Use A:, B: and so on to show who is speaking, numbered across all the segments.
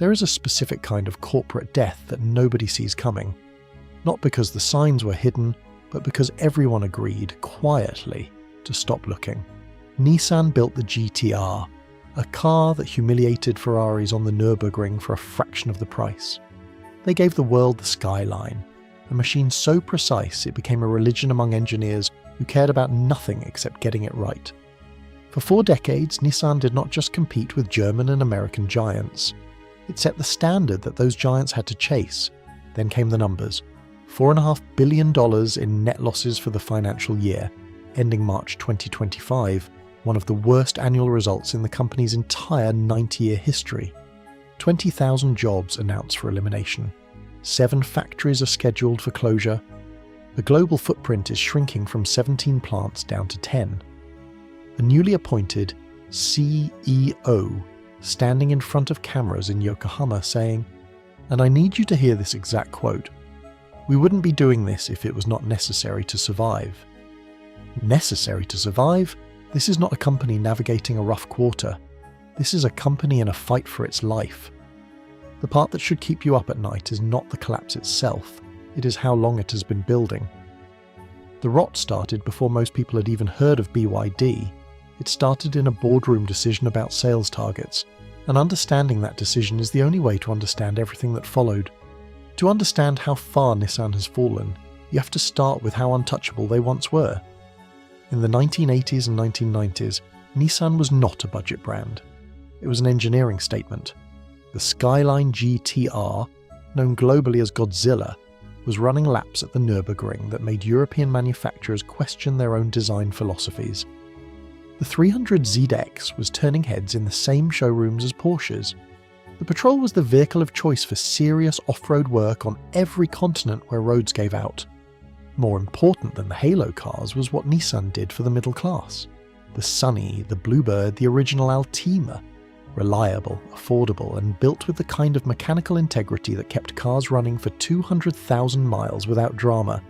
A: There is a specific kind of corporate death that nobody sees coming. Not because the signs were hidden, but because everyone agreed, quietly, to stop looking. Nissan built the GTR, a car that humiliated Ferraris on the Nürburgring for a fraction of the price. They gave the world the Skyline, a machine so precise it became a religion among engineers who cared about nothing except getting it right. For 4 decades, Nissan did not just compete with German and American giants. It set the standard that those giants had to chase. Then came the numbers. $4.5 billion in net losses for the financial year, ending March 2025, one of the worst annual results in the company's entire 90-year history. 20,000 jobs announced for elimination. 7 factories are scheduled for closure. The global footprint is shrinking from 17 plants down to 10. A newly appointed CEO standing in front of cameras in Yokohama saying, and I need you to hear this exact quote, "We wouldn't be doing this if it was not necessary to survive." Necessary to survive? This is not a company navigating a rough quarter. This is a company in a fight for its life. The part that should keep you up at night is not the collapse itself, it is how long it has been building. The rot started before most people had even heard of BYD. It started in a boardroom decision about sales targets, and understanding that decision is the only way to understand everything that followed. To understand how far Nissan has fallen, you have to start with how untouchable they once were. In the 1980s and 1990s, Nissan was not a budget brand. It was an engineering statement. The Skyline GTR, known globally as Godzilla, was running laps at the Nürburgring that made European manufacturers question their own design philosophies. The 300ZX was turning heads in the same showrooms as Porsches. The Patrol was the vehicle of choice for serious off-road work on every continent where roads gave out. More important than the halo cars was what Nissan did for the middle class. The Sunny, the Bluebird, the original Altima. Reliable, affordable, and built with the kind of mechanical integrity that kept cars running for 200,000 miles without drama.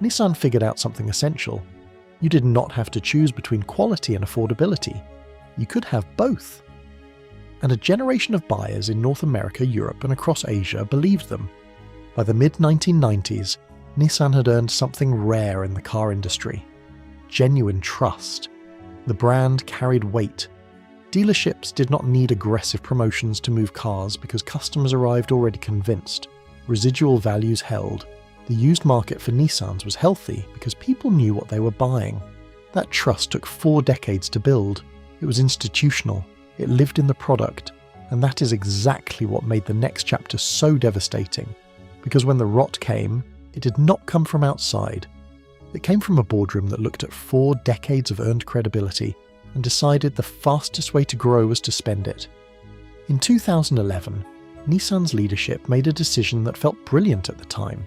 A: Nissan figured out something essential. You did not have to choose between quality and affordability. You could have both. And a generation of buyers in North America, Europe, and across Asia believed them. By the mid-1990s, Nissan had earned something rare in the car industry: genuine trust. The brand carried weight. Dealerships did not need aggressive promotions to move cars because customers arrived already convinced. Residual values held. The used market for Nissans was healthy because people knew what they were buying. That trust took 4 decades to build. It was institutional. It lived in the product. And that is exactly what made the next chapter so devastating. Because when the rot came, it did not come from outside. It came from a boardroom that looked at 4 decades of earned credibility and decided the fastest way to grow was to spend it. In 2011, Nissan's leadership made a decision that felt brilliant at the time.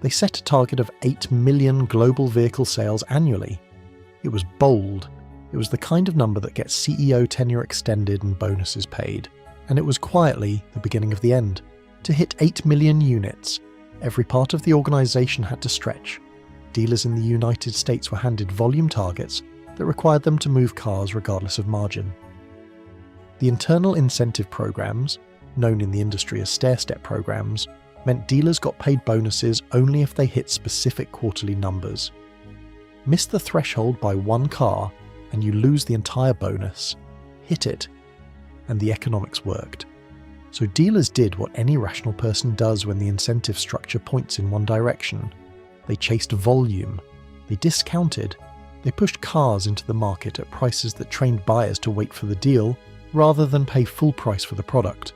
A: They set a target of 8 million global vehicle sales annually. It was bold. It was the kind of number that gets CEO tenure extended and bonuses paid. And it was quietly the beginning of the end. To hit 8 million units, every part of the organization had to stretch. Dealers in the United States were handed volume targets that required them to move cars regardless of margin. The internal incentive programs, known in the industry as stair-step programs, meant dealers got paid bonuses only if they hit specific quarterly numbers. Miss the threshold by 1 car and you lose the entire bonus. Hit it. And the economics worked. So dealers did what any rational person does when the incentive structure points in one direction. They chased volume. They discounted. They pushed cars into the market at prices that trained buyers to wait for the deal rather than pay full price for the product.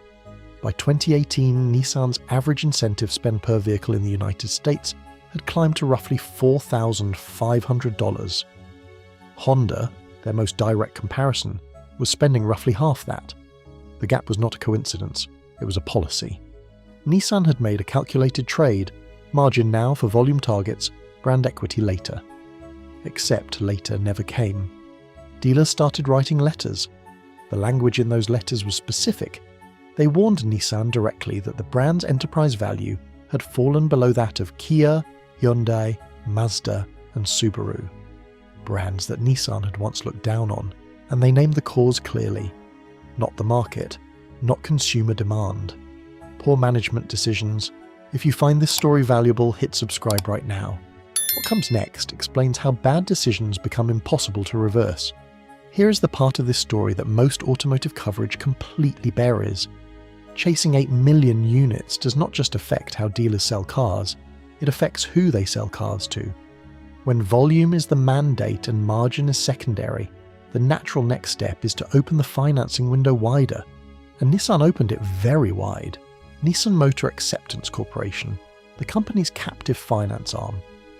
A: By 2018, Nissan's average incentive spend per vehicle in the United States had climbed to roughly $4,500. Honda, their most direct comparison, was spending roughly half that. The gap was not a coincidence, it was a policy. Nissan had made a calculated trade, margin now for volume targets, brand equity later. Except later never came. Dealers started writing letters. The language in those letters was specific. They warned Nissan directly that the brand's enterprise value had fallen below that of Kia, Hyundai, Mazda, and Subaru. Brands that Nissan had once looked down on, and they named the cause clearly. Not the market, not consumer demand. Poor management decisions. If you find this story valuable, hit subscribe right now. What comes next explains how bad decisions become impossible to reverse. Here is the part of this story that most automotive coverage completely buries. Chasing 8 million units does not just affect how dealers sell cars, it affects who they sell cars to. When volume is the mandate and margin is secondary, the natural next step is to open the financing window wider, and Nissan opened it very wide. Nissan Motor Acceptance Corporation, the company's captive finance arm,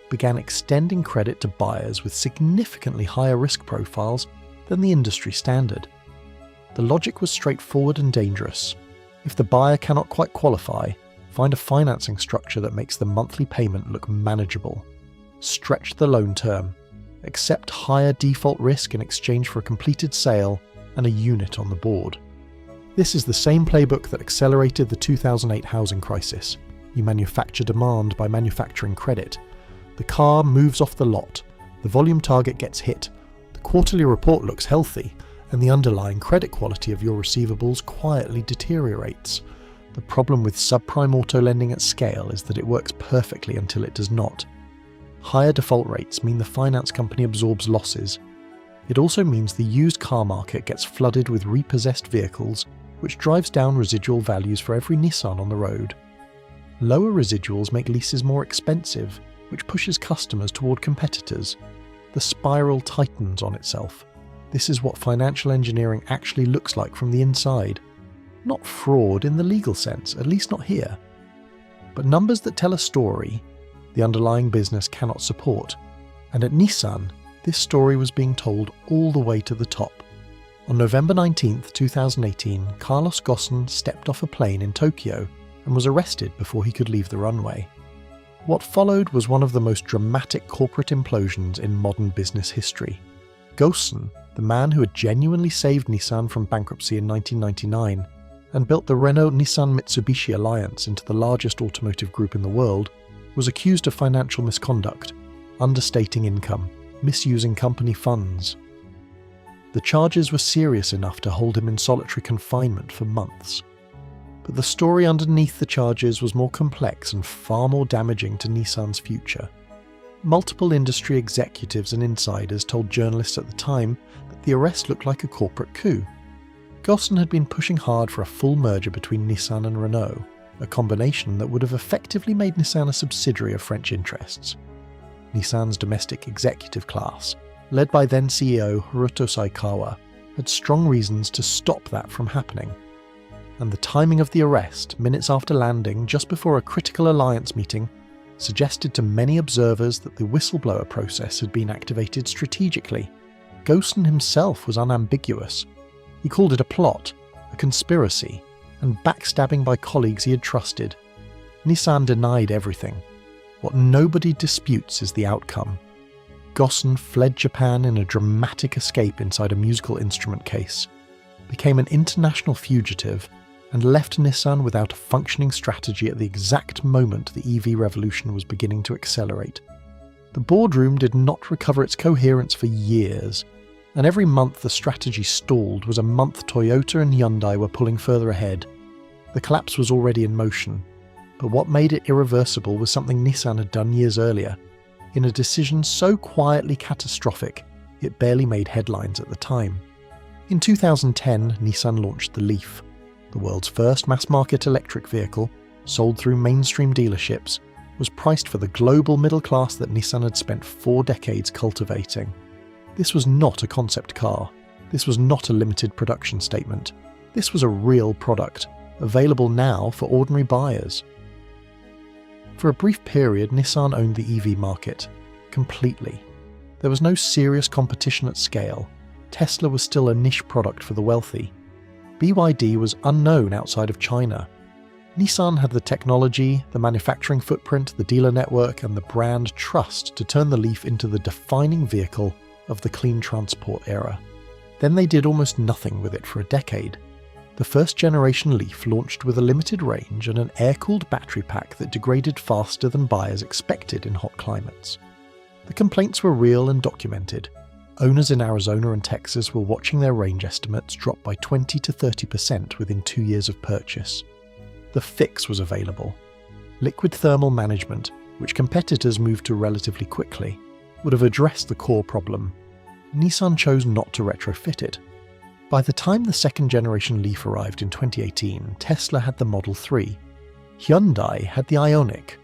A: began extending credit to buyers with significantly higher risk profiles than the industry standard. The logic was straightforward and dangerous. If the buyer cannot quite qualify, find a financing structure that makes the monthly payment look manageable. Stretch the loan term. Accept higher default risk in exchange for a completed sale and a unit on the board. This is the same playbook that accelerated the 2008 housing crisis. You manufacture demand by manufacturing credit. The car moves off the lot, the volume target gets hit, the quarterly report looks healthy, and the underlying credit quality of your receivables quietly deteriorates. The problem with subprime auto lending at scale is that it works perfectly until it does not. Higher default rates mean the finance company absorbs losses. It also means the used car market gets flooded with repossessed vehicles, which drives down residual values for every Nissan on the road. Lower residuals make leases more expensive, which pushes customers toward competitors. The spiral tightens on itself. This is what financial engineering actually looks like from the inside. Not fraud in the legal sense, at least not here. But numbers that tell a story, the underlying business cannot support. And at Nissan, this story was being told all the way to the top. On November 19, 2018, Carlos Ghosn stepped off a plane in Tokyo and was arrested before he could leave the runway. What followed was one of the most dramatic corporate implosions in modern business history. Ghosn, the man who had genuinely saved Nissan from bankruptcy in 1999 and built the Renault-Nissan-Mitsubishi alliance into the largest automotive group in the world, was accused of financial misconduct, understating income, misusing company funds. The charges were serious enough to hold him in solitary confinement for months. But the story underneath the charges was more complex and far more damaging to Nissan's future. Multiple industry executives and insiders told journalists at the time that the arrest looked like a corporate coup. Ghosn had been pushing hard for a full merger between Nissan and Renault, a combination that would have effectively made Nissan a subsidiary of French interests. Nissan's domestic executive class, led by then CEO Hiroto Saikawa, had strong reasons to stop that from happening. And the timing of the arrest, minutes after landing, just before a critical alliance meeting, suggested to many observers that the whistleblower process had been activated strategically. Ghosn himself was unambiguous. He called it a plot, a conspiracy, and backstabbing by colleagues he had trusted. Nissan denied everything. What nobody disputes is the outcome. Ghosn fled Japan in a dramatic escape inside a musical instrument case, became an international fugitive, and left Nissan without a functioning strategy at the exact moment the EV revolution was beginning to accelerate. The boardroom did not recover its coherence for years, and every month the strategy stalled was a month Toyota and Hyundai were pulling further ahead. The collapse was already in motion, but what made it irreversible was something Nissan had done years earlier, in a decision so quietly catastrophic it barely made headlines at the time. In 2010, Nissan launched the Leaf, the world's first mass-market electric vehicle, sold through mainstream dealerships, was priced for the global middle class that Nissan had spent 4 decades cultivating. This was not a concept car. This was not a limited production statement. This was a real product, available now for ordinary buyers. For a brief period, Nissan owned the EV market, completely. There was no serious competition at scale. Tesla was still a niche product for the wealthy. BYD was unknown outside of China. Nissan had the technology, the manufacturing footprint, the dealer network, and the brand trust to turn the Leaf into the defining vehicle of the clean transport era. Then they did almost nothing with it for a decade. The first generation Leaf launched with a limited range and an air-cooled battery pack that degraded faster than buyers expected in hot climates. The complaints were real and documented. Owners in Arizona and Texas were watching their range estimates drop by 20 to 30% within 2 years of purchase. The fix was available. Liquid thermal management, which competitors moved to relatively quickly, would have addressed the core problem. Nissan chose not to retrofit it. By the time the second-generation Leaf arrived in 2018, Tesla had the Model 3. Hyundai had the Ioniq.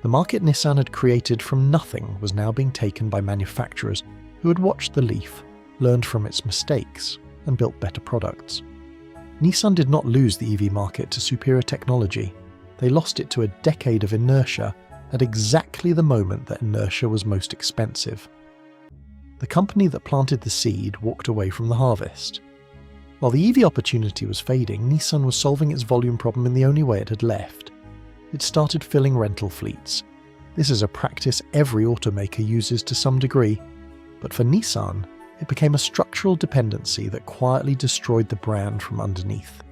A: The market Nissan had created from nothing was now being taken by manufacturers who had watched the Leaf, learned from its mistakes, and built better products. Nissan did not lose the EV market to superior technology. They lost it to a decade of inertia at exactly the moment that inertia was most expensive. The company that planted the seed walked away from the harvest. While the EV opportunity was fading, Nissan was solving its volume problem in the only way it had left. It started filling rental fleets. This is a practice every automaker uses to some degree, but for Nissan, it became a structural dependency that quietly destroyed the brand from underneath.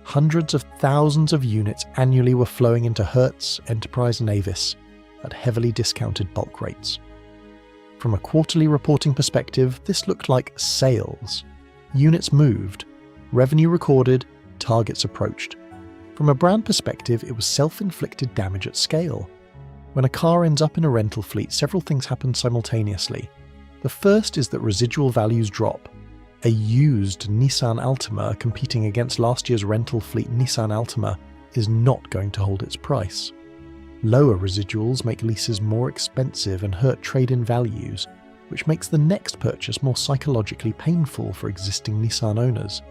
A: Hundreds of thousands of units annually were flowing into Hertz, Enterprise and Avis at heavily discounted bulk rates. From a quarterly reporting perspective, this looked like sales. Units moved, revenue recorded, targets approached. From a brand perspective, it was self-inflicted damage at scale. When a car ends up in a rental fleet, several things happen simultaneously. The first is that residual values drop. A used Nissan Altima competing against last year's rental fleet Nissan Altima is not going to hold its price. Lower residuals make leases more expensive and hurt trade-in values, which makes the next purchase more psychologically painful for existing Nissan owners.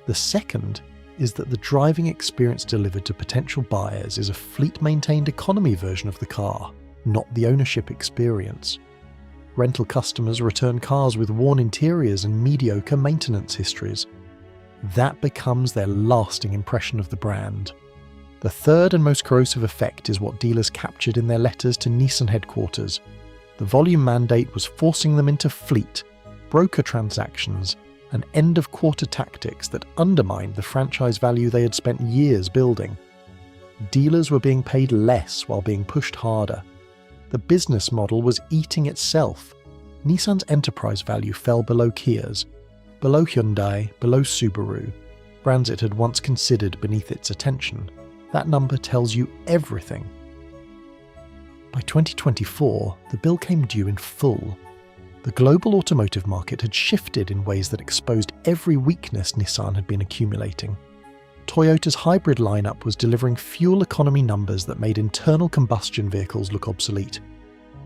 A: The second is that the driving experience delivered to potential buyers is a fleet-maintained economy version of the car, not the ownership experience. Rental customers return cars with worn interiors and mediocre maintenance histories. That becomes their lasting impression of the brand. The third and most corrosive effect is what dealers captured in their letters to Nissan headquarters. The volume mandate was forcing them into fleet, broker transactions, and end-of-quarter tactics that undermined the franchise value they had spent years building. Dealers were being paid less while being pushed harder. The business model was eating itself. Nissan's enterprise value fell below Kia's, below Hyundai, below Subaru, brands it had once considered beneath its attention. That number tells you everything. By 2024, the bill came due in full. The global automotive market had shifted in ways that exposed every weakness Nissan had been accumulating. Toyota's hybrid lineup was delivering fuel economy numbers that made internal combustion vehicles look obsolete.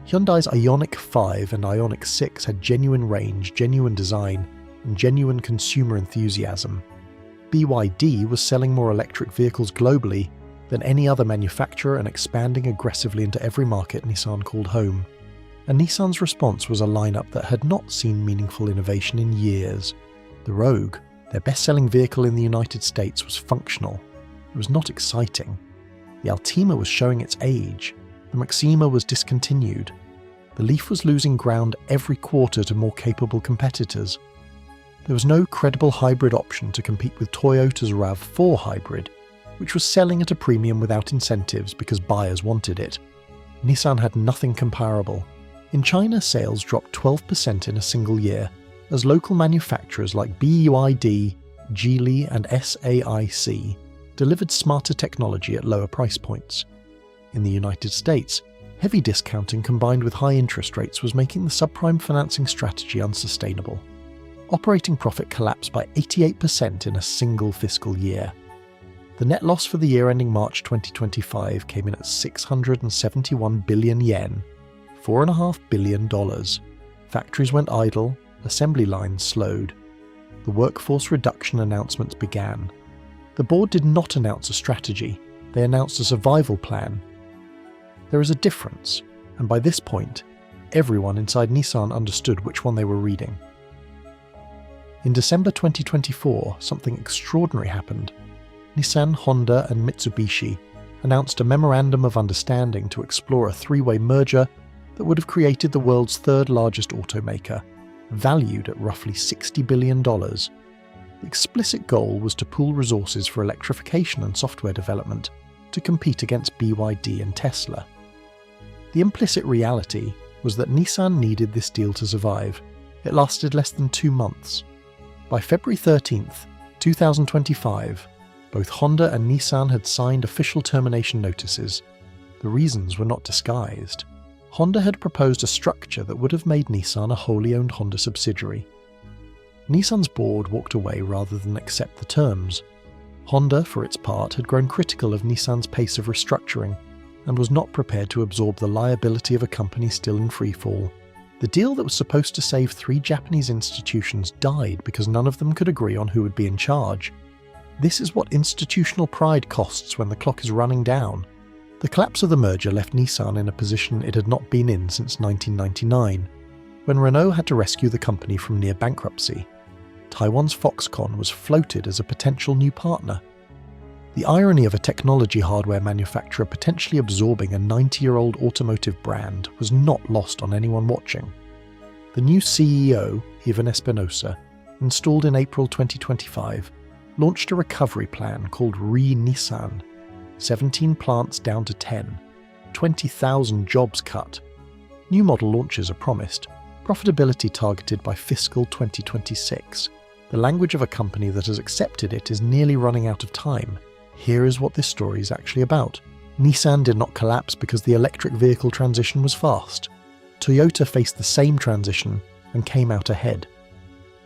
A: Hyundai's Ioniq 5 and Ioniq 6 had genuine range, genuine design, and genuine consumer enthusiasm. BYD was selling more electric vehicles globally than any other manufacturer and expanding aggressively into every market Nissan called home. And Nissan's response was a lineup that had not seen meaningful innovation in years. The Rogue, their best-selling vehicle in the United States, was functional. It was not exciting. The Altima was showing its age. The Maxima was discontinued. The Leaf was losing ground every quarter to more capable competitors. There was no credible hybrid option to compete with Toyota's RAV4 hybrid, which was selling at a premium without incentives because buyers wanted it. Nissan had nothing comparable. In China, sales dropped 12% in a single year, as local manufacturers like BYD, Geely and SAIC delivered smarter technology at lower price points. In the United States, heavy discounting combined with high interest rates was making the subprime financing strategy unsustainable. Operating profit collapsed by 88% in a single fiscal year. The net loss for the year ending March 2025 came in at 671 billion yen, $4.5 billion. Factories went idle, assembly lines slowed. The workforce reduction announcements began. The board did not announce a strategy, they announced a survival plan. There is a difference, and by this point, everyone inside Nissan understood which one they were reading. In December 2024, something extraordinary happened. Nissan, Honda and Mitsubishi announced a memorandum of understanding to explore a three-way merger that would have created the world's third largest automaker, valued at roughly $60 billion. The explicit goal was to pool resources for electrification and software development to compete against BYD and Tesla. The implicit reality was that Nissan needed this deal to survive. It lasted less than 2 months. By February 13th, 2025, both Honda and Nissan had signed official termination notices. The reasons were not disguised. Honda had proposed a structure that would have made Nissan a wholly owned Honda subsidiary. Nissan's board walked away rather than accept the terms. Honda, for its part, had grown critical of Nissan's pace of restructuring and was not prepared to absorb the liability of a company still in freefall. The deal that was supposed to save 3 Japanese institutions died because none of them could agree on who would be in charge. This is what institutional pride costs when the clock is running down. The collapse of the merger left Nissan in a position it had not been in since 1999, when Renault had to rescue the company from near bankruptcy. Taiwan's Foxconn was floated as a potential new partner. The irony of a technology hardware manufacturer potentially absorbing a 90-year-old automotive brand was not lost on anyone watching. The new CEO, Ivan Espinosa, installed in April 2025, launched a recovery plan called Re-Nissan. 17 plants down to 10, 20,000 jobs cut. New model launches are promised, profitability targeted by fiscal 2026. The language of a company that has accepted it is nearly running out of time. Here is what this story is actually about. Nissan did not collapse because the electric vehicle transition was fast. Toyota faced the same transition and came out ahead.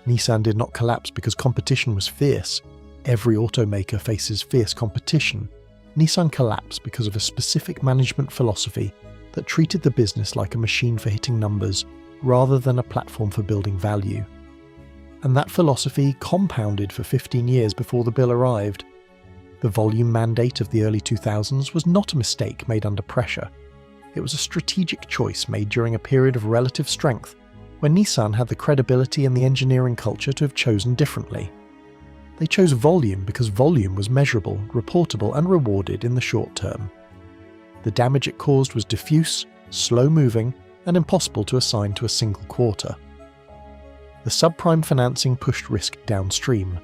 A: Nissan did not collapse because competition was fierce. Every automaker faces fierce competition. Nissan collapsed because of a specific management philosophy that treated the business like a machine for hitting numbers rather than a platform for building value. And that philosophy compounded for 15 years before the bill arrived. The volume mandate of the early 2000s was not a mistake made under pressure. It was a strategic choice made during a period of relative strength, when Nissan had the credibility and the engineering culture to have chosen differently. They chose volume because volume was measurable, reportable, and rewarded in the short term. The damage it caused was diffuse, slow-moving, and impossible to assign to a single quarter. The subprime financing pushed risk downstream.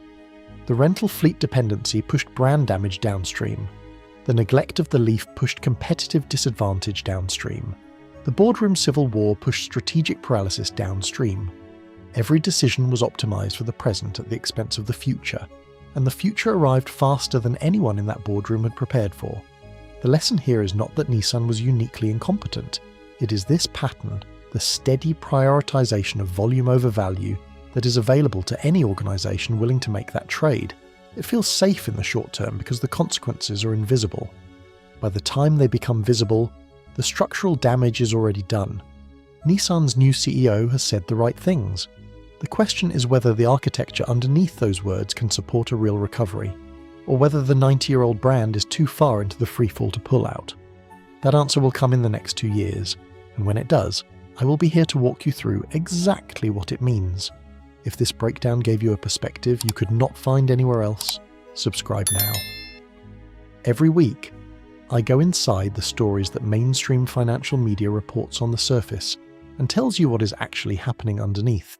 A: The rental fleet dependency pushed brand damage downstream. The neglect of the Leaf pushed competitive disadvantage downstream. The boardroom civil war pushed strategic paralysis downstream. Every decision was optimized for the present at the expense of the future, and the future arrived faster than anyone in that boardroom had prepared for. The lesson here is not that Nissan was uniquely incompetent. It is this pattern, the steady prioritization of volume over value, that is available to any organization willing to make that trade. It feels safe in the short term because the consequences are invisible. By the time they become visible, the structural damage is already done. Nissan's new CEO has said the right things. The question is whether the architecture underneath those words can support a real recovery, or whether the 90-year-old brand is too far into the freefall to pull out. That answer will come in the next 2 years, and when it does, I will be here to walk you through exactly what it means. If this breakdown gave you a perspective you could not find anywhere else, subscribe now. Every week, I go inside the stories that mainstream financial media reports on the surface and tells you what is actually happening underneath.